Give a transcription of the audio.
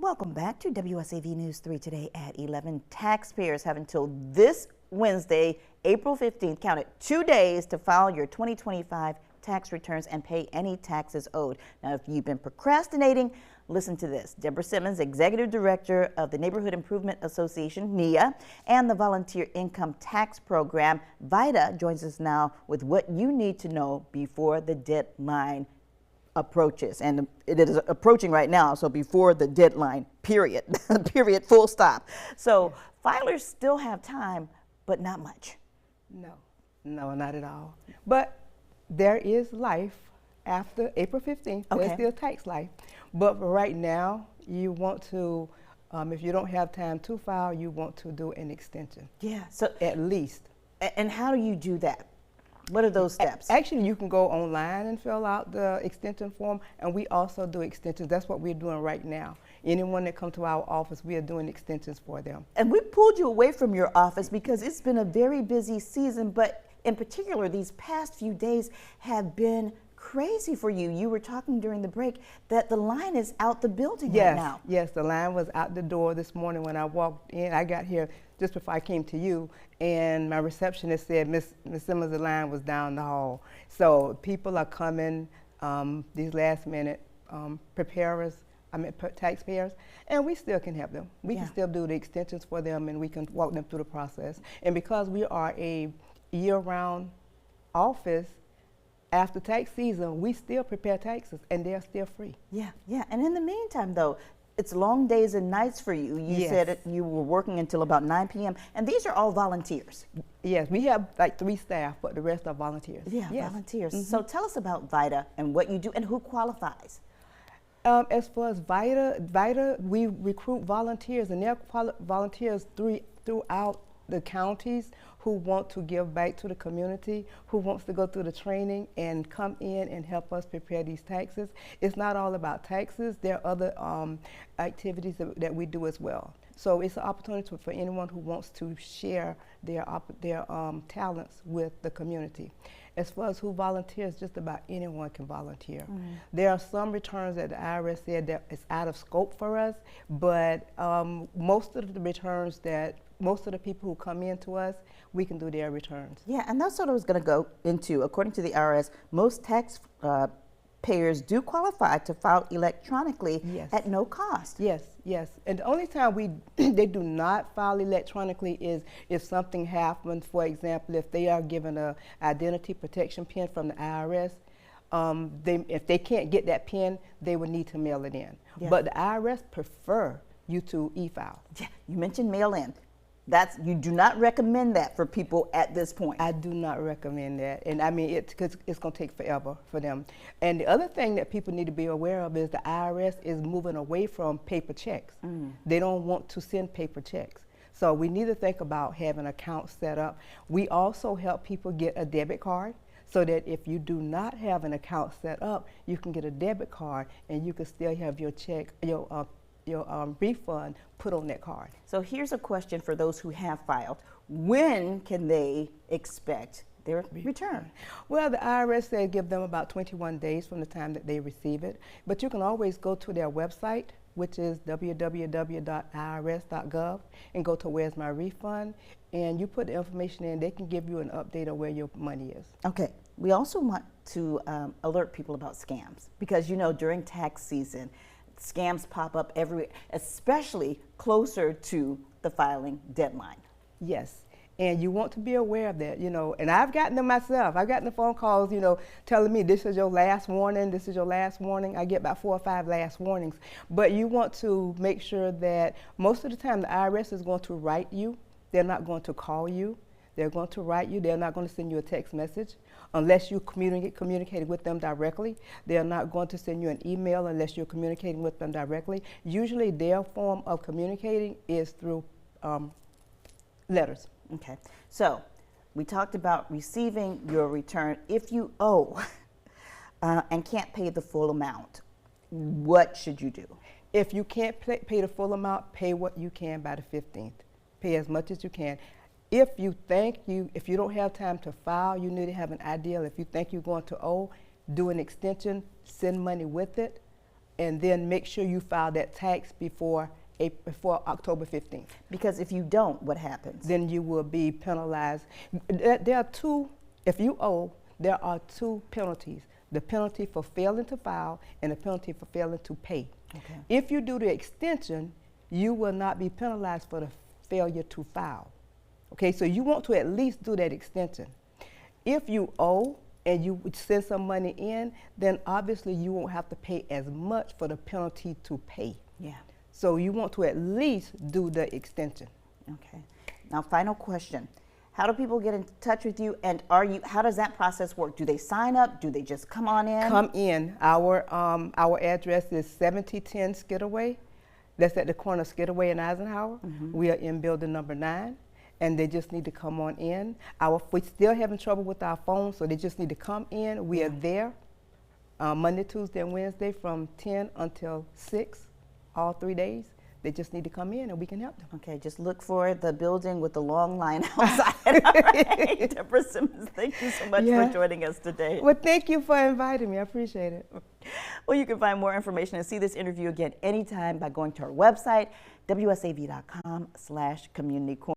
Welcome back to WSAV News 3 today at 11. Taxpayers have until this Wednesday, April 15th, count it, 2 days to file your 2025 tax returns and pay any taxes owed. Now, if you've been procrastinating, listen to this. Deborah Simmons, Executive Director of the Neighborhood Improvement Association, NIA, and the Volunteer Income Tax Program, VITA, joins us now with what you need to know before the deadline approaches. And it is approaching right now, so before the deadline, period, period, full stop. So filers still have time, but not much. No, not at all. But there is life after April 15th. Okay. There's still tax life. But for right now, you want to, if you don't have time to file, you want to do an extension. Yeah. So at least. And how do you do that? What are those steps? Actually, you can go online and fill out the extension form, and we also do extensions. That's what we're doing right now. Anyone that comes to our office, we are doing extensions for them. And we pulled you away from your office because it's been a very busy season, but in particular, these past few days have been crazy for you. You were talking during the break that the line is out the building right now. Yes, the line was out the door this morning when I walked in. I got here just before I came to you, and my receptionist said, Miss Simmons, the line was down the hall. So people are coming, these last minute taxpayers, and we still can help them. We can still do the extensions for them, and we can walk them through the process. And because we are a year-round office, after tax season, we still prepare taxes, and they're still free. Yeah. And in the meantime, though, it's long days and nights for you. You said you were working until about 9 p.m., and these are all volunteers. Yes, we have like 3 staff, but the rest are volunteers. Yeah, volunteers. So tell us about VITA and what you do and who qualifies. As far as VITA, we recruit volunteers, and they're volunteers throughout the counties who want to give back to the community, who wants to go through the training and come in and help us prepare these taxes. It's not all about taxes. There are other activities that we do as well. So it's an opportunity for anyone who wants to share their talents with the community. As far as who volunteers, just about anyone can volunteer. There are some returns that the IRS said that it's out of scope for us, but most of the returns most of the people who come in to us, we can do their returns. Yeah, and that's what I was going to go into. According to the IRS, most tax payers do qualify to file electronically at no cost. Yes. And the only time they do not file electronically is if something happens. For example, if they are given an identity protection pin from the IRS, if they can't get that pin, they would need to mail it in. Yeah. But the IRS prefer you to e-file. Yeah, you mentioned mail in. You do not recommend that for people at this point. I do not recommend that, and I mean it's going to take forever for them. And the other thing that people need to be aware of is the IRS is moving away from paper checks. They don't want to send paper checks. So we need to think about having accounts set up. We also help people get a debit card, so that if you do not have an account set up, you can get a debit card and you can still have your check, your refund put on that card. So here's a question for those who have filed. When can they expect their return? Well, the IRS said give them about 21 days from the time that they receive it, but you can always go to their website, which is www.irs.gov, and go to Where's My Refund, and you put the information in, they can give you an update on where your money is. Okay. We also want to alert people about scams, because during tax season, scams pop up everywhere, especially closer to the filing deadline. Yes, and you want to be aware of that, and I've gotten them myself. I've gotten the phone calls, telling me this is your last warning, this is your last warning. I get about 4 or 5 last warnings. But you want to make sure that most of the time the IRS is going to write you. They're not going to call you. They're going to write you. They're not going to send you a text message unless you communicate with them directly. They're not going to send you an email unless you're communicating with them directly. Usually their form of communicating is through letters. Okay. So we talked about receiving your return. If you owe and can't pay the full amount, what should you do? If you can't pay the full amount, pay what you can by the 15th. Pay as much as you can. If you don't have time to file, you need to have an idea. If you think you're going to owe, do an extension, send money with it. and then make sure you file that tax before October 15th. Because if you don't, what happens? Then you will be penalized. There are two, if you owe, there are two penalties. The penalty for failing to file and the penalty for failing to pay. Okay. If you do the extension, you will not be penalized for the failure to file. Okay, so you want to at least do that extension. If you owe and you would send some money in, then obviously you won't have to pay as much for the penalty to pay. Yeah. So you want to at least do the extension. Okay. Now, final question. How do people get in touch with you, and how does that process work? Do they sign up? Do they just come on in? Come in. Our address is 7010 Skidaway. That's at the corner of Skidaway and Eisenhower. We are in building number 9, and they just need to come on in. We're still having trouble with our phones, so they just need to come in. We are there Monday, Tuesday, and Wednesday from 10 until 6, all 3 days. They just need to come in and we can help them. Okay, just look for the building with the long line outside. All right. Deborah Simmons, thank you so much for joining us today. Well, thank you for inviting me. I appreciate it. Well, you can find more information and see this interview again anytime by going to our website, wsav.com/communitycorner.